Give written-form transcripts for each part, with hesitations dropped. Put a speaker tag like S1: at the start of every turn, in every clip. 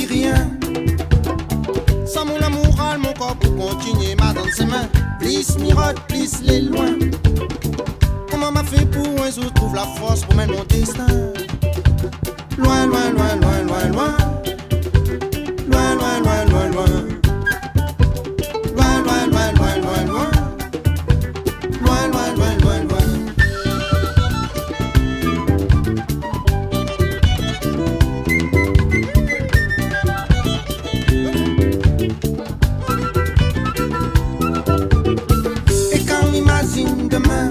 S1: rien. Sans mon amour, mon corps pour continuer ma danse ses mains. Plisse, mirote, plisse les loin. Comment m'a fait pour un jour trouve la force pour mettre mon destin. Loin, loin, loin, loin, loin, loin. Loin, loin, loin, loin, loin. Loin, loin, loin, loin, loin, loin. Loin, loin, loin, loin, loin. Et quand on imagine demain,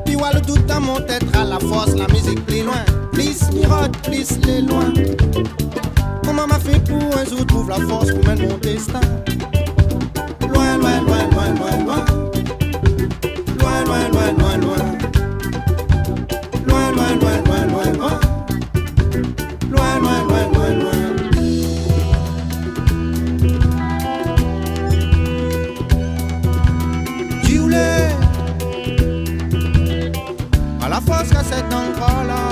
S1: puis ouais, le doute dans mon tête à la force, la musique plus loin. Plisse, mirote, plisse les loin. Comment m'a fait pour un jour trouve la force pour mettre mon destin. Loin, loin, loin, loin, loin, loin. Loin, loin, loin, loin, loin. Loin, loin, loin, loin, loin, loin. Loin, loin, loin, loin, loin. Dioulet, à la force que c'est encore là.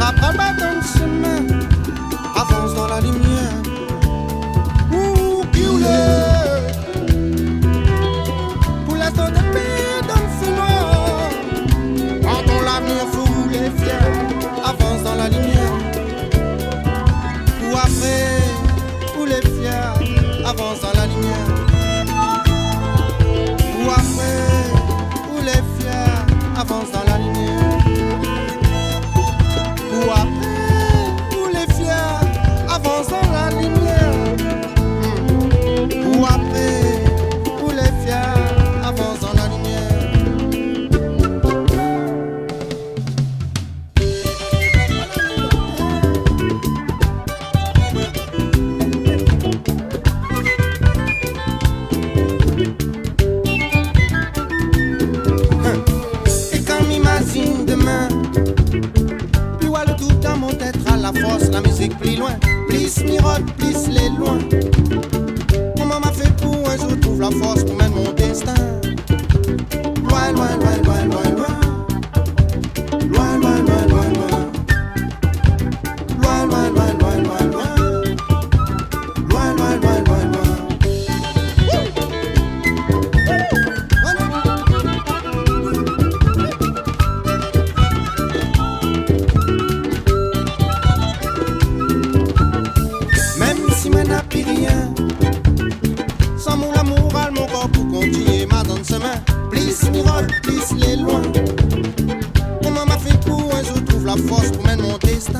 S1: Après pas dans le chemin, avance dans la lumière. Ouh, Dioulet, pour l'instant de paix dans le noir. Quand on l'avenir fou les fiers, avance dans la lumière. Ou après, où les fiers, avance dans la lumière. Ou après, où les fiers, avance dans la lumière. Ou après, où les fiers, avance dans la lumière. Ou après, où les fiers, avance dans la lumière. Et quand m'imagine demain, puis ouais, le tout dans mon tête à la force, la musique plus loin. Plisse, mirote, plisse les loin. Comment m'a fait pour un jour trouve la force pour mettre mon destin. Loin, loin, loin, loin, loin, loin. Loin, loin, loin, loin, loin. Loin, loin, loin, loin, loin, loin. Loin, loin, loin, loin, loin. Même si moi n'a plus rien, sans mon amour, mon corps pour continuer ma danse main. Plisse, mirote, plisse les loin. Comment m'a fait pour un jour trouve la force pour mettre mon destin.